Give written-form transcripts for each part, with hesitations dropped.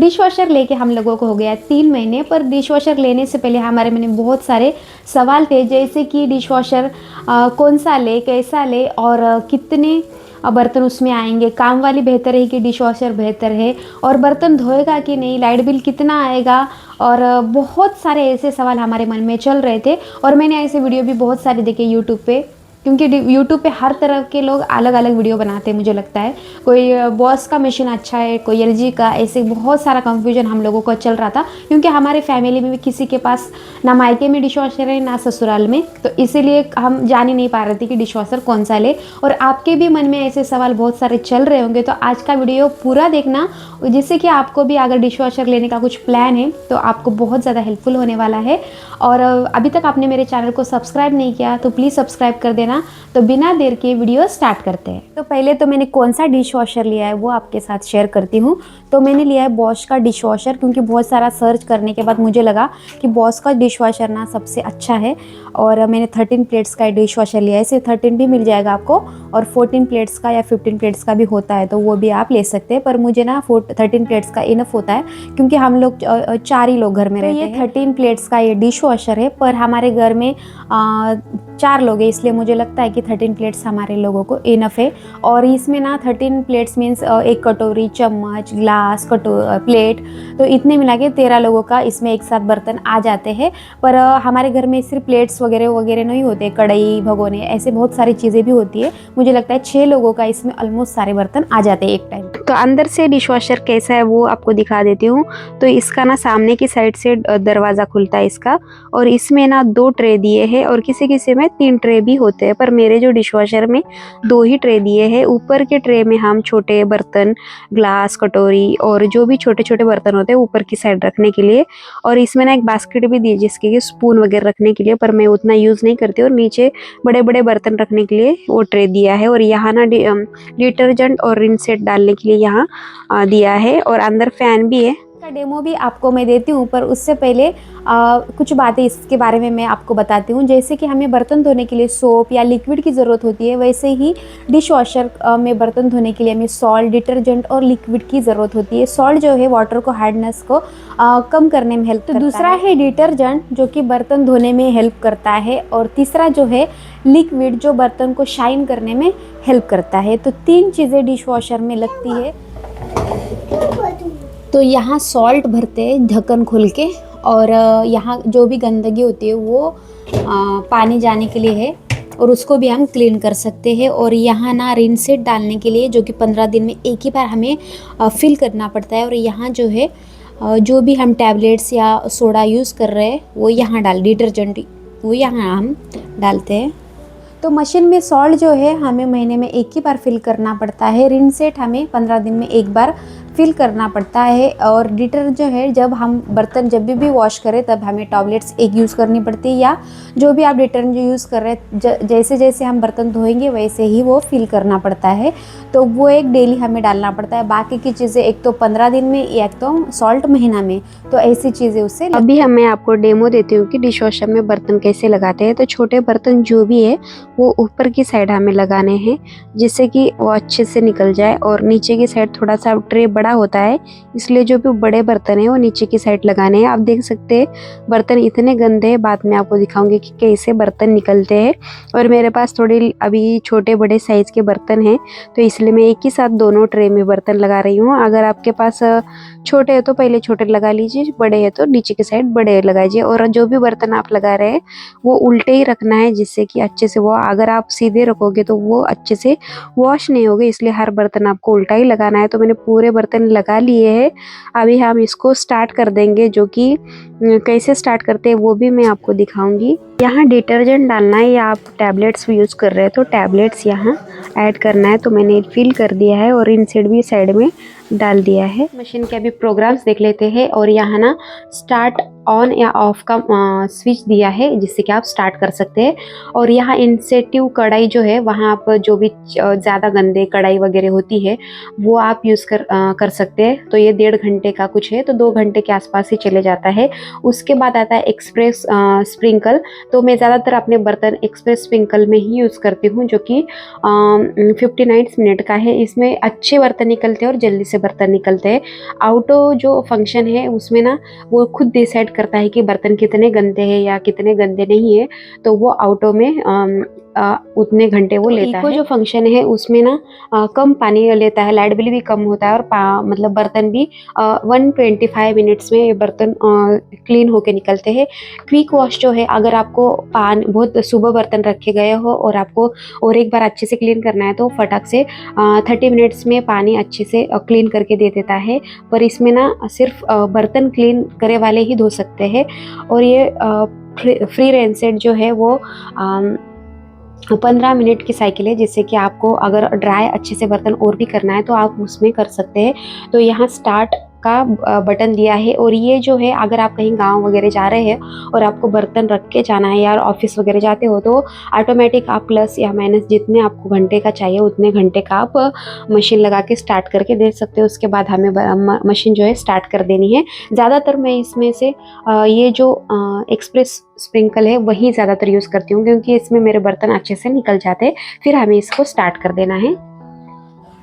Dish washer लेके हम लोगों को हो गया 3 महीने, पर डिश वॉशर लेने से पहले हमारे मन में बहुत सारे सवाल थे, जैसे कि डिश वॉशर कौन सा ले, कैसा ले, और कितने बर्तन उसमें आएंगे, काम वाली बेहतर है कि डिश वॉशर बेहतर है, और बर्तन धोएगा कि नहीं, लाइट बिल कितना आएगा, और बहुत सारे ऐसे सवाल हमारे मन में चल रहे थे। और मैंने ऐसे वीडियो भी बहुत सारे देखे यूट्यूब पे, क्योंकि यूट्यूब पे हर तरह के लोग अलग अलग वीडियो बनाते हैं मुझे लगता है। कोई बॉस का मशीन अच्छा है, कोई एलजी का, ऐसे बहुत सारा कंफ्यूजन हम लोगों को चल रहा था, क्योंकि हमारे फैमिली में भी किसी के पास ना मायके में डिश वॉशर है ना ससुराल में, तो इसीलिए हम जान ही नहीं पा रहे थे कि डिश वॉशर कौन सा ले। और आपके भी मन में ऐसे सवाल बहुत सारे चल रहे होंगे, तो आज का वीडियो पूरा देखना, जिससे कि आपको भी अगर डिश वॉशर लेने का कुछ प्लान है तो आपको बहुत ज़्यादा हेल्पफुल होने वाला है। और अभी तक आपने मेरे चैनल को सब्सक्राइब नहीं किया तो प्लीज़ सब्सक्राइब कर देना। तो बिना देर के वीडियो स्टार्ट करते हैं। तो पहले तो मैंने कौन सा डिश वॉशर लिया है वो आपके साथ शेयर करती हूँ। तो मैंने लिया है बॉश का डिश वॉशर, क्योंकि बहुत सारा सर्च करने के बाद मुझे लगा कि बॉश का डिश वॉशर ना सबसे अच्छा है। और मैंने 13 प्लेट्स का डिश वॉशर लिया है, इसे 13 भी मिल जाएगा आपको, और 14 प्लेट्स का या 15 प्लेट्स का भी होता है, तो वो भी आप ले सकते हैं। पर मुझे ना 13 प्लेट्स का इनफ होता है, क्योंकि हम लोग 4 ही लोग घर में रहते हैं। ये 13 प्लेट्स का ये डिश वॉशर है, पर हमारे घर में 4 लोग हैं, इसलिए मुझे लगता है कि 13 प्लेट्स हमारे लोगों को इनफ है। और इसमें ना 13 प्लेट्स मीन्स एक कटोरी, चम्मच, ग्लास, प्लेट, तो इतने मिला के 13 लोगों का इसमें एक साथ बर्तन आ जाते हैं। पर हमारे घर में सिर्फ प्लेट्स वगैरह वगैरह नहीं होते, कढ़ाई, भगोने, ऐसे बहुत सारी चीज़ें भी होती है। मुझे लगता है 6 लोगों का इसमें ऑलमोस्ट सारे बर्तन आ जाते हैं एक टाइम। तो अंदर से डिश वॉशर कैसा है वो आपको दिखा देती हूँ। तो इसका ना सामने की साइड से दरवाज़ा खुलता है इसका, और इसमें ना 2 ट्रे दिए हैं, और किसी किसी में 3 ट्रे भी होते हैं, पर मेरे जो डिश वॉशर में 2 ही ट्रे दिए हैं। ऊपर के ट्रे में हम छोटे बर्तन, ग्लास, कटोरी और जो भी छोटे छोटे बर्तन होते हैं ऊपर की साइड रखने के लिए। और इसमें ना एक बास्केट भी दी है जिसके स्पून वगैरह रखने के लिए, पर मैं उतना यूज़ नहीं करती। और नीचे बड़े बड़े बर्तन रखने के लिए वो ट्रे दिया है। और यहाँ ना डिटर्जेंट और रिन सेट डालने के लिए यहाँ दिया है, और अंदर फैन भी है। का डेमो भी आपको मैं देती हूँ, पर उससे पहले कुछ बातें इसके बारे में मैं आपको बताती हूँ। जैसे कि हमें बर्तन धोने के लिए सोप या लिक्विड की ज़रूरत होती है, वैसे ही डिश वॉशर में बर्तन धोने के लिए हमें सॉल्ट, डिटर्जेंट और लिक्विड की ज़रूरत होती है। सॉल्ट जो है वाटर को, हार्डनेस को कम करने में हेल्प करता है। दूसरा है डिटर्जेंट, जो कि बर्तन धोने में हेल्प करता है। और तीसरा जो है लिक्विड, जो बर्तन को शाइन करने में हेल्प करता है। तो 3 चीज़ें डिश वॉशर में लगती है। तो यहाँ सॉल्ट भरते हैं ढक्कन खोल के, और यहाँ जो भी गंदगी होती है वो पानी जाने के लिए है, और उसको भी हम क्लीन कर सकते हैं। और यहाँ ना रिन सेट डालने के लिए, जो कि 15 दिन में एक ही बार हमें फिल करना पड़ता है। और यहाँ जो है जो भी हम टैबलेट्स या सोडा यूज़ कर रहे हैं वो यहाँ डिटर्जेंट वो यहाँ हम डालते हैं। तो मशीन में सॉल्ट जो है हमें महीने में एक ही बार फिल करना पड़ता है। रिन सेट हमें 15 दिन में एक बार फिल करना पड़ता है। और डिटर जो है, जब हम बर्तन जब भी वॉश करें तब हमें टॉबलेट्स एक यूज़ करनी पड़ती है, या जो भी आप डिटर्जेंट जो यूज़ कर रहे हैं जैसे जैसे हम बर्तन धोएंगे वैसे ही वो फिल करना पड़ता है। तो वो एक डेली हमें डालना पड़ता है। बाकी की चीज़ें एक तो 15 दिन में, एक तो सॉल्ट महीना में, तो ऐसी चीज़ें उससे। अभी मैं आपको डेमो देती हूँ कि डिश वॉशर में बर्तन कैसे लगाते हैं। तो छोटे बर्तन जो भी है वो ऊपर की साइड हमें लगाने हैं, जिससे कि वो अच्छे से निकल जाए। और नीचे की साइड थोड़ा सा ट्रे बड़ा होता है, इसलिए जो भी बड़े बर्तन है वो नीचे की साइड लगाने हैं। आप देख सकते हैं बर्तन इतने गंदे हैं, बाद में आपको दिखाऊंगी कि कैसे बर्तन निकलते हैं। और मेरे पास थोड़े अभी छोटे बड़े साइज़ के बर्तन हैं, तो इसलिए मैं एक ही साथ दोनों ट्रे में बर्तन लगा रही हूँ। अगर आपके पास छोटे है तो पहले छोटे लगा लीजिए, बड़े है तो नीचे की साइड बड़े लगाइए। और जो भी बर्तन आप लगा रहे हैं वो उल्टे ही रखना है, जिससे कि अच्छे से वो, अगर आप सीधे रखोगे तो वो अच्छे से वॉश नहीं होगे, इसलिए हर बर्तन आपको उल्टा ही लगाना है। तो मैंने पूरे बर्तन लगा लिए हैं। अभी हम इसको स्टार्ट कर देंगे, जो कि कैसे स्टार्ट करते हैं वो भी मैं आपको दिखाऊंगी। यहाँ डिटर्जेंट डालना है, या आप टैबलेट्स यूज़ कर रहे हैं तो टैबलेट्स यहाँ ऐड करना है। तो मैंने फिल कर दिया है, और इन साइड भी साइड में डाल दिया है। मशीन के अभी प्रोग्राम्स देख लेते हैं। और यहाँ ना स्टार्ट ऑन या ऑफ का स्विच दिया है जिससे कि आप स्टार्ट कर सकते हैं। और यहाँ इंसेटिव कढ़ाई जो है वहाँ आप जो भी ज़्यादा गंदे कढ़ाई वगैरह होती है वो आप यूज़ कर सकते हैं। तो ये 1.5 घंटे का कुछ है, तो 2 घंटे के आसपास ही चले जाता है। उसके बाद आता है एक्सप्रेस स्प्रिंकल। तो मैं ज़्यादातर अपने बर्तन एक्सप्रेस स्प्रिंकल में ही यूज़ करती हूँ, जो कि 59 मिनट का है। इसमें अच्छे बर्तन निकलते हैं और जल्दी से बर्तन निकलते हैं। ऑटो जो फंक्शन है उसमें ना वो खुद डिसाइड करता है कि बर्तन कितने गंदे हैं या कितने गंदे नहीं है, तो वो ऑटो में उतने घंटे वो लेता है। इको जो फंक्शन है उसमें ना कम पानी लेता है, लाइट बिल भी कम होता है और मतलब बर्तन भी 125 मिनट्स में ये बर्तन क्लीन होके निकलते हैं। क्विक वॉश जो है, अगर आपको पानी बहुत सुबह बर्तन रखे गए हो और आपको और एक बार अच्छे से क्लीन करना है तो फटाक से 30 मिनट्स में पानी अच्छे से क्लीन करके दे देता है। पर इसमें ना सिर्फ बर्तन क्लीन करे वाले ही धो सकते हैं। और ये फ्री रेंज सेट जो है वो 15 मिनट की साइकिल है, जिससे कि आपको अगर ड्राई अच्छे से बर्तन और भी करना है तो आप उसमें कर सकते हैं। तो यहाँ स्टार्ट का बटन दिया है। और ये जो है, अगर आप कहीं गांव वगैरह जा रहे हैं और आपको बर्तन रख के जाना है या ऑफिस वगैरह जाते हो तो ऑटोमेटिक आप प्लस या माइनस जितने आपको घंटे का चाहिए उतने घंटे का आप मशीन लगा के स्टार्ट करके दे सकते हो। उसके बाद हमें मशीन जो है स्टार्ट कर देनी है। ज़्यादातर मैं इसमें से ये जो एक्सप्रेस स्प्रिंकल है वही ज़्यादातर यूज़ करती हूँ, क्योंकि इसमें मेरे बर्तन अच्छे से निकल जाते हैं। फिर हमें इसको स्टार्ट कर देना है।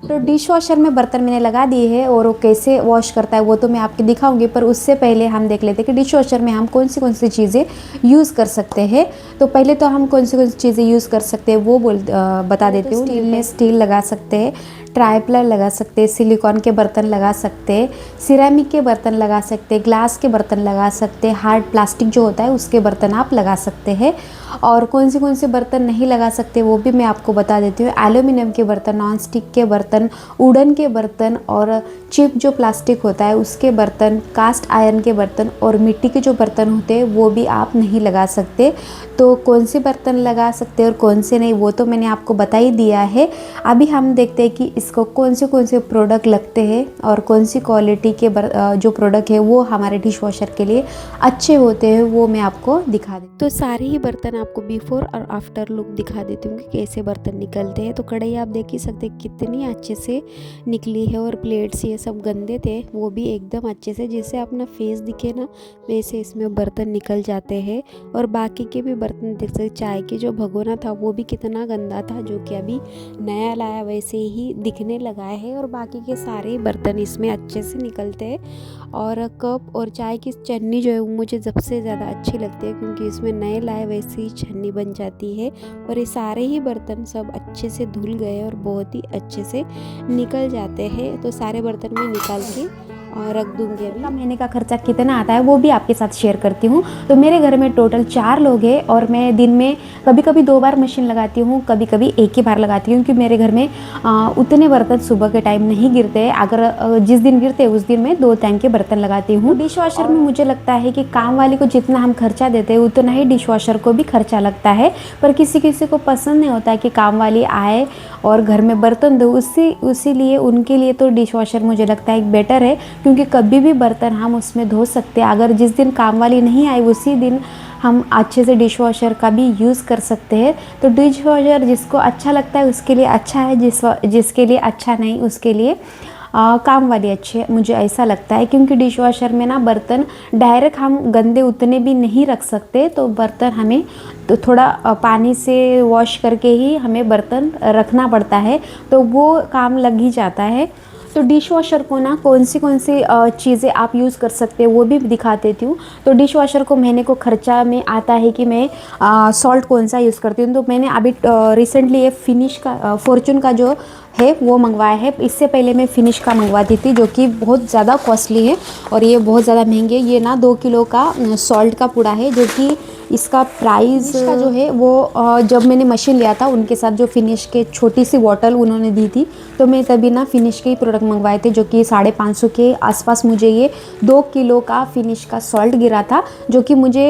तो डिश वॉशर में बर्तन मैंने लगा दिए हैं और वो कैसे वॉश करता है वो तो मैं आपको दिखाऊंगी, पर उससे पहले हम देख लेते हैं कि डिश वॉशर में हम कौन सी चीज़ें यूज़ कर सकते हैं। तो पहले तो हम कौन सी चीज़ें यूज़ कर सकते हैं वो बता देती हूँ। स्टील में स्टील लगा सकते हैं, ट्राइप्लर लगा सकते हैं, सिलिकॉन के बर्तन लगा सकते हैं, सिरेमिक के बर्तन लगा सकते हैं, ग्लास के बर्तन लगा सकते हैं, हार्ड प्लास्टिक जो होता है उसके बर्तन आप लगा सकते हैं। और कौन से बर्तन नहीं लगा सकते वो भी मैं आपको बता देती हूँ। एल्यूमिनियम के बर्तन, नॉन स्टिक के बर्तन, वुडन के बर्तन और चिप जो प्लास्टिक होता है उसके बर्तन, कास्ट आयरन के बर्तन और मिट्टी के जो बर्तन होते हैं वो भी आप नहीं लगा सकते। तो कौन से बर्तन लगा सकते हैं और कौन से नहीं वो तो मैंने आपको बता ही दिया है। अभी हम देखते हैं कि इसको कौन से प्रोडक्ट लगते हैं और कौन सी क्वालिटी के जो प्रोडक्ट है वो हमारे डिश वॉशर के लिए अच्छे होते हैं, वो मैं आपको दिखा देती हूँ। तो सारे ही बर्तन आपको बिफोर और आफ्टर लुक दिखा देती हूँ कि कैसे बर्तन निकलते हैं। तो कढ़ाई आप देख ही सकते हैं कितनी अच्छे से निकली है, और प्लेट्स ये सब गंदे थे वो भी एकदम अच्छे से, जैसे अपना फेस दिखे ना वैसे इसमें बर्तन निकल जाते हैं। और बाकी के भी बर्तन देख सकते, चाय के जो भगोना था वो भी कितना गंदा था, जो कि अभी नया लाया वैसे ही दिखने लगा है। और बाकी के सारे बर्तन इसमें अच्छे से निकलते हैं। और कप और चाय की छन्नी जो है वो मुझे सबसे ज़्यादा अच्छी लगती है, क्योंकि इसमें नए लाए वैसे ही छन्नी बन जाती है। और ये सारे ही बर्तन सब अच्छे से धुल गए और बहुत ही अच्छे से निकल जाते हैं। तो सारे बर्तन मैं निकाल के और रख दूंगी। अभी महीने का खर्चा कितना आता है वो भी आपके साथ शेयर करती हूँ। तो मेरे घर में टोटल 4 लोग हैं और मैं दिन में कभी कभी 2 बार मशीन लगाती हूँ, कभी कभी एक ही बार लगाती हूँ, क्योंकि मेरे घर में उतने बर्तन सुबह के टाइम नहीं गिरते हैं। अगर जिस दिन गिरते हैं उस दिन मैं 2 टाइम के बर्तन लगाती हूँ। डिश वॉशर में मुझे लगता है कि काम वाली को जितना हम खर्चा देते हैं उतना ही डिश वॉशर को भी खर्चा लगता है। पर किसी किसी को पसंद नहीं होता है कि काम वाली आए और घर में बर्तन दो, उसी उनके लिए तो डिश वॉशर मुझे लगता है एक बेटर है, क्योंकि कभी भी बर्तन हम उसमें धो सकते हैं। अगर जिस दिन काम वाली नहीं आई उसी दिन हम अच्छे से डिश वॉशर का भी यूज़ कर सकते हैं। तो डिश वॉशर जिसको अच्छा लगता है उसके लिए अच्छा है, जिसके लिए अच्छा नहीं उसके लिए काम वाली अच्छी है, मुझे ऐसा लगता है। क्योंकि डिश वॉशर में ना बर्तन डायरेक्ट हम गंदे उतने भी नहीं रख सकते, तो बर्तन हमें तो थोड़ा पानी से वॉश करके ही हमें बर्तन रखना पड़ता है, तो वो काम लग ही जाता है। तो डिश वॉशर को ना कौन सी चीज़ें आप यूज़ कर सकते हैं वो भी दिखा देती हूँ। तो डिश वॉशर को महीने को खर्चा में आता है कि मैं सॉल्ट कौन सा यूज़ करती हूँ। तो मैंने अभी रिसेंटली ये फिनिश का फॉर्चून का जो है वो मंगवाया है। इससे पहले मैं फिनिश का मंगवाती थी, जो कि बहुत ज़्यादा कॉस्टली है और ये बहुत ज़्यादा महंगे। ये ना 2 किलो का सॉल्ट का पूड़ा है, जो कि इसका प्राइस का जो है वो जब मैंने मशीन लिया था उनके साथ जो फिनिश के छोटी सी बॉटल उन्होंने दी थी, तो मैं तभी ना फिनिश के ही प्रोडक्ट मंगवाए थे, जो कि 550 के आसपास मुझे ये 2 किलो का फिनिश का सॉल्ट गिरा था, जो कि मुझे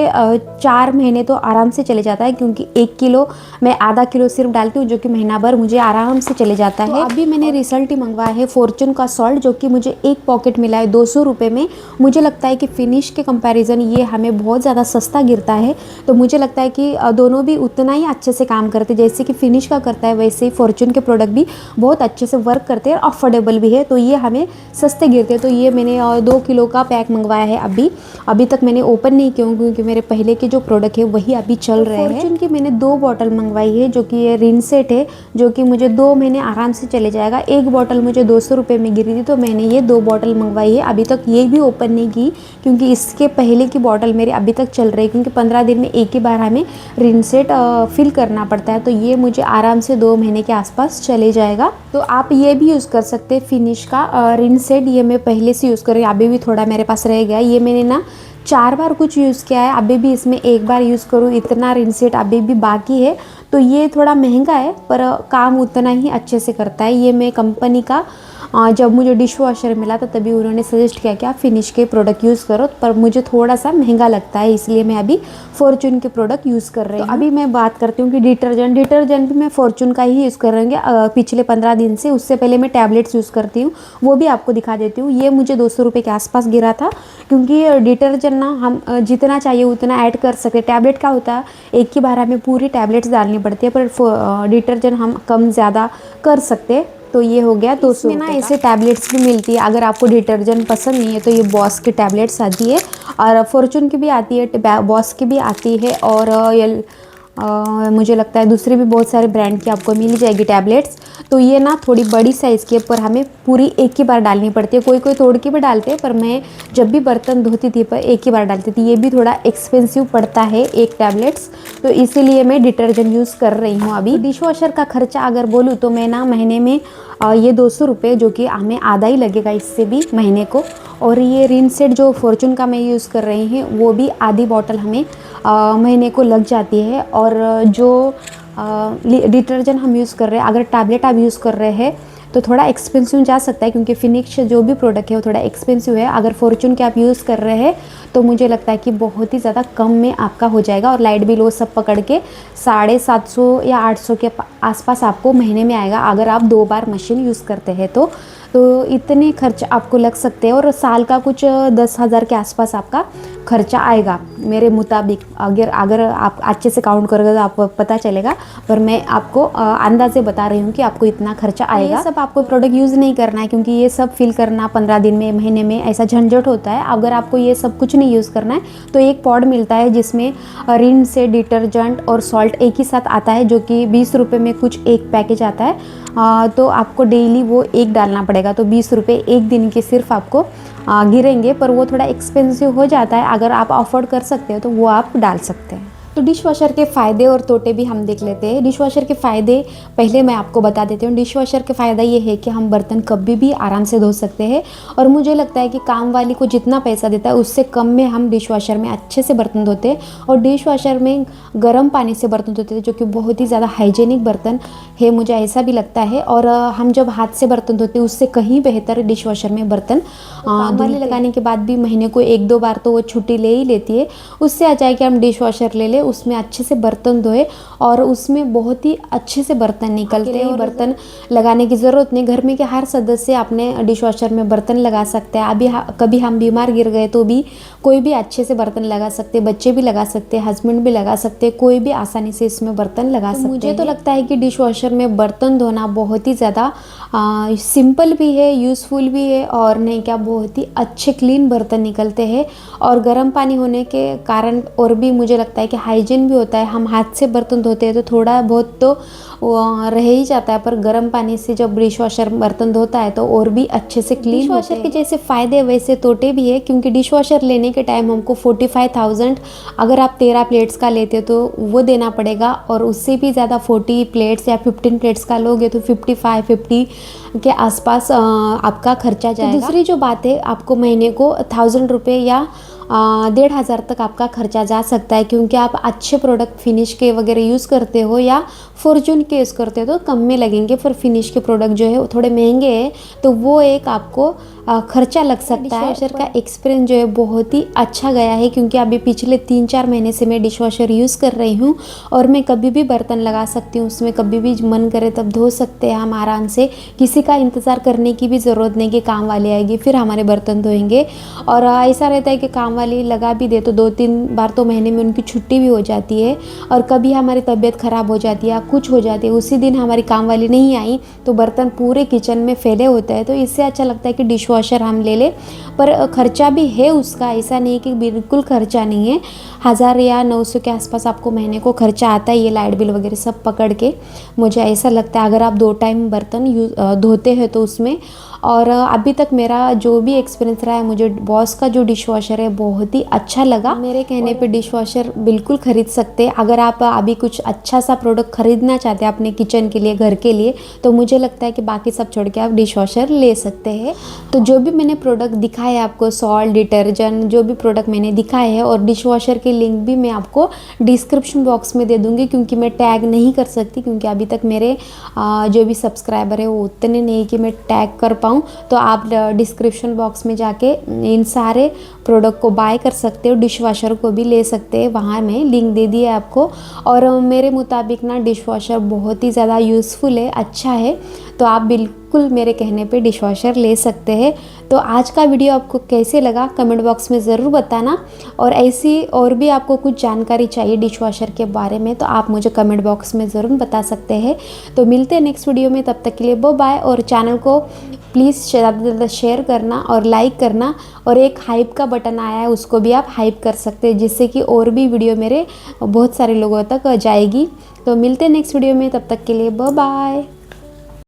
4 महीने तो आराम से चले जाता है, क्योंकि 1 किलो मैं आधा किलो सिर्फ डालती हूँ, जो कि महीना भर मुझे आराम से चले जाता है। अभी मैंने रिजल्ट ही मंगवाया है फॉर्चून का सॉल्ट, जो कि मुझे एक पॉकेट मिला है 200 रुपये में। मुझे लगता है कि फिनिश के कंपैरिजन ये हमें बहुत ज़्यादा सस्ता गिरता है, तो मुझे लगता है कि दोनों भी उतना ही अच्छे से काम करते हैं। जैसे कि फिनिश का करता है वैसे ही फॉर्चून के प्रोडक्ट भी बहुत अच्छे से वर्क करते हैं और अफोर्डेबल भी है, तो ये हमें सस्ते गिरते हैं। तो ये मैंने 2 किलो का पैक मंगवाया है। अभी तक मैंने ओपन नहीं किया क्योंकि मेरे पहले के जो प्रोडक्ट है वही अभी चल रहे हैं। फॉर्चून की मैंने 2 बॉटल मंगवाई है, जो कि ये रिन सेट है, जो कि मुझे 2 महीने आराम से चले जाएगा। एक बॉटल मुझे 200 रुपये में गिरी थी, तो मैंने ये 2 बॉटल मंगवाई है। अभी तक ये भी ओपन नहीं की, क्योंकि इसके पहले की बॉटल मेरी अभी तक चल रही है, क्योंकि 15 दिन में एक ही बार हमें रिन सेट फिल करना पड़ता है। तो ये मुझे आराम से 2 महीने के आसपास चले जाएगा। तो आप ये भी यूज़ कर सकते हैं फिनिश का रिन सेट। ये मैं पहले से यूज़ कर रही हूँ, अभी भी थोड़ा मेरे पास रह गया। ये मैंने ना 4 बार कुछ यूज़ किया है, अभी भी इसमें 1 बार यूज़ करूँ, इतना रिन सेट अभी भी बाकी है। तो ये थोड़ा महंगा है, पर काम उतना ही अच्छे से करता है। ये मैं कंपनी का जब मुझे डिश वॉशर मिला था तभी उन्होंने सजेस्ट किया कि आप फिनिश के प्रोडक्ट यूज़ करो, पर मुझे थोड़ा सा महंगा लगता है, इसलिए मैं अभी फॉर्चून के प्रोडक्ट यूज़ कर रही हूँ। अभी मैं बात करती हूँ कि डिटर्जेंट भी मैं फॉर्चून का ही यूज़ कर रही हूँ पिछले 15 दिन से। उससे पहले मैं टैबलेट्स यूज़ करती हूँ, वो भी आपको दिखा देती हूँ। ये मुझे 200 रुपये के आसपास गिरा था, क्योंकि डिटर्जेंट ना हम जितना चाहिए उतना ऐड कर सकते। टैबलेट का होता है एक ही बार हमें पूरी टैबलेट्स डालनी पड़ती है, पर डिटर्जेंट हम कम ज़्यादा कर सकते। तो ये हो गया 200 में ना ऐसे टैबलेट्स भी मिलती है। अगर आपको डिटर्जेंट पसंद नहीं है तो ये बॉस की टैबलेट्स आती है, और फॉर्चून की भी आती है, बॉस की भी आती है, और मुझे लगता है दूसरी भी बहुत सारे ब्रांड की आपको मिल जाएगी टैबलेट्स। तो ये ना थोड़ी बड़ी साइज़ की है, पर हमें पूरी एक ही बार डालनी पड़ती है। कोई तोड़ के भी डालते हैं, पर मैं जब भी बर्तन धोती थी पर एक ही बार डालती थी। ये भी थोड़ा एक्सपेंसिव पड़ता है एक टैबलेट्स, तो इसीलिए मैं डिटर्जेंट यूज़ कर रही हूँ अभी। डिश वॉशर का खर्चा अगर बोलूँ तो मैं ना महीने में ये 200 रुपये, जो कि हमें आधा ही लगेगा इससे भी महीने को। और ये रिन सेट जो फॉर्चून का मैं यूज़ कर रही हूँ वो भी आधी बॉटल हमें महीने को लग जाती है। और जो डिटर्जेंट हम यूज़ कर रहे हैं, अगर टैबलेट आप यूज़ कर रहे हैं तो थोड़ा एक्सपेंसिव जा सकता है, क्योंकि फिनिश जो भी प्रोडक्ट है वो थोड़ा एक्सपेंसिव है। अगर फॉर्चून के आप यूज़ कर रहे हैं तो मुझे लगता है कि बहुत ही ज़्यादा कम में आपका हो जाएगा, और लाइट बिल वो सब पकड़ के 750 या 800 के आसपास आपको महीने में आएगा, अगर आप 2 बार मशीन यूज़ करते हैं तो इतने खर्च आपको लग सकते हैं। और साल का कुछ 10,000 के आसपास आपका खर्चा आएगा मेरे मुताबिक। अगर आप अच्छे से काउंट करोगे तो आपको पता चलेगा, पर मैं आपको अंदाजे बता रही हूँ कि आपको इतना खर्चा आएगा। ये सब आपको प्रोडक्ट यूज़ नहीं करना है, क्योंकि ये सब फिल करना 15 दिन में, महीने में ऐसा झंझट होता है। अगर आपको ये सब कुछ नहीं यूज़ करना है तो एक पॉड मिलता है जिसमें रिन से डिटर्जेंट और सॉल्ट एक ही साथ आता है, जो कि 20 रुपये में कुछ एक पैकेज आता है। तो आपको डेली वो एक डालना पड़ेगा, तो 20 रुपये एक दिन के सिर्फ आपको गिरेंगे, पर वो थोड़ा एक्सपेंसिव हो जाता है। अगर आप अफोर्ड कर सकते हो तो वो आप डाल सकते हैं। तो डिश वॉशर के फ़ायदे और तोटे भी हम देख लेते हैं। डिश वॉशर के फ़ायदे पहले मैं आपको बता देती हूँ। डिश वॉशर के फ़ायदा ये है कि हम बर्तन कभी भी आराम से धो सकते हैं, और मुझे लगता है कि काम वाली को जितना पैसा देता है उससे कम में हम डिश वॉशर में अच्छे से बर्तन धोते हैं। और डिश वॉशर में गर्म पानी से बर्तन धोते हैं, जो कि बहुत ही ज़्यादा हाइजेनिक बर्तन है, मुझे ऐसा भी लगता है। और हम जब हाथ से बर्तन धोते हैं उससे कहीं बेहतर डिश वॉशर में बर्तन धुले लगाने के बाद भी महीने को 1-2 बार तो वो छुट्टी ले ही लेती है। उससे अच्छा है कि हम डिश वॉशर ले लें, उसमें अच्छे से बर्तन धोए, और उसमें बहुत ही अच्छे से बर्तन निकलते हैं। बर्तन लगाने की ज़रूरत नहीं, घर में के हर सदस्य अपने डिश वॉशर में बर्तन लगा सकते हैं। अभी कभी हम बीमार गिर गए तो भी कोई भी अच्छे से बर्तन लगा सकते, बच्चे भी लगा सकते, हस्बैंड भी लगा सकते, कोई भी आसानी से इसमें बर्तन लगा सकते हैं। मुझे तो लगता है कि डिश वॉशर में बर्तन धोना बहुत ही ज़्यादा सिंपल भी है, यूज़फुल भी है, और नहीं क्या बहुत ही अच्छे क्लीन बर्तन निकलते हैं। और गर्म पानी होने के कारण और भी मुझे लगता है कि हाइजीन भी होता है। हम हाथ से बर्तन धोते हैं तो थोड़ा बहुत तो रह ही जाता है, पर गर्म पानी से जब डिश वॉशर बर्तन धोता है तो और भी अच्छे से क्लीन। डिश वॉशर के जैसे फ़ायदे वैसे तोटे भी है, क्योंकि डिश वॉशर लेने के टाइम हमको 45,000 अगर आप 13 प्लेट्स का लेते हो तो वो देना पड़ेगा, और उससे भी ज़्यादा 40 प्लेट्स या 15 प्लेट्स का लोगे तो 55-50 के आसपास आपका खर्चा जाएगा। दूसरी जो बात है, आपको महीने को 1,000 रुपये या 1,500 तक आपका खर्चा जा सकता है, क्योंकि आप अच्छे प्रोडक्ट फिनिश के वगैरह यूज़ करते हो या फॉर्च्यून के यूज़ करते हो तो कम में लगेंगे। फिर फिनिश के प्रोडक्ट जो है वो थोड़े महंगे हैं, तो वो एक आपको खर्चा लग सकता है। डिशवॉशर का एक्सपीरियंस जो है बहुत ही अच्छा गया है, क्योंकि अभी पिछले 3-4 महीने से मैं डिशवॉशर यूज़ कर रही हूँ और मैं कभी भी बर्तन लगा सकती हूँ उसमें, कभी भी मन करे तब धो सकते हैं हम आराम से। किसी का इंतज़ार करने की भी ज़रूरत नहीं कि काम वाली आएगी फिर हमारे बर्तन धोएंगे। और ऐसा रहता है कि काम वाली लगा भी दे तो 2-3 बार तो महीने में उनकी छुट्टी भी हो जाती है, और कभी हमारी तबीयत ख़राब हो जाती है या कुछ हो जाती है, उसी दिन हमारी काम वाली नहीं आई तो बर्तन पूरे किचन में फैले होते हैं। तो इससे अच्छा लगता है कि डिशवॉशर हम ले लें। पर खर्चा भी है उसका, ऐसा नहीं कि बिल्कुल खर्चा नहीं है। 1000 या 900 के आसपास आपको महीने को खर्चा आता है, ये लाइट बिल वगैरह सब पकड़ के। मुझे ऐसा लगता है अगर आप 2 टाइम बर्तन धोते हैं तो उसमें। और अभी तक मेरा जो भी एक्सपीरियंस रहा है, मुझे बॉस का जो डिशवॉशर है बहुत ही अच्छा लगा। मेरे कहने पे डिशवॉशर बिल्कुल ख़रीद सकते हैं। अगर आप अभी कुछ अच्छा सा प्रोडक्ट ख़रीदना चाहते हैं अपने किचन के लिए, घर के लिए, तो मुझे लगता है कि बाकी सब छोड़ के आप डिशवॉशर ले सकते हैं। तो जो भी मैंने प्रोडक्ट दिखाए है आपको, सॉल्ट, डिटर्जेंट, जो भी प्रोडक्ट मैंने दिखाए हैं, और डिशवॉशर के लिंक भी मैं आपको डिस्क्रिप्शन बॉक्स में दे दूँगी, क्योंकि मैं टैग नहीं कर सकती, क्योंकि अभी तक मेरे जो भी सब्सक्राइबर है वो उतने नहीं कि मैं टैग कर पाऊँ। तो आप डिस्क्रिप्शन बॉक्स में जाके इन सारे प्रोडक्ट को बाय कर सकते हो, डिशवॉशर को भी ले सकते हैं, वहाँ मैं लिंक दे दी है आपको। और मेरे मुताबिक ना डिशवॉशर बहुत ही ज़्यादा यूज़फुल है, अच्छा है, तो आप बिल्कुल मेरे कहने पे डिशवॉशर ले सकते हैं। तो आज का वीडियो आपको कैसे लगा कमेंट बॉक्स में ज़रूर बताना, और ऐसी और भी आपको कुछ जानकारी चाहिए डिशवॉशर के बारे में तो आप मुझे कमेंट बॉक्स में ज़रूर बता सकते हैं। तो मिलते हैं नेक्स्ट वीडियो में, तब तक के लिए बाय। और चैनल को प्लीज़ ज़्यादा से ज़्यादा शेयर करना और लाइक करना, और एक हाइप का बटन आया है उसको भी आप हाइप कर सकते हैं, जिससे कि और भी वीडियो मेरे बहुत सारे लोगों तक जाएगी। तो मिलते हैं नेक्स्ट वीडियो में, तब तक के लिए बाय।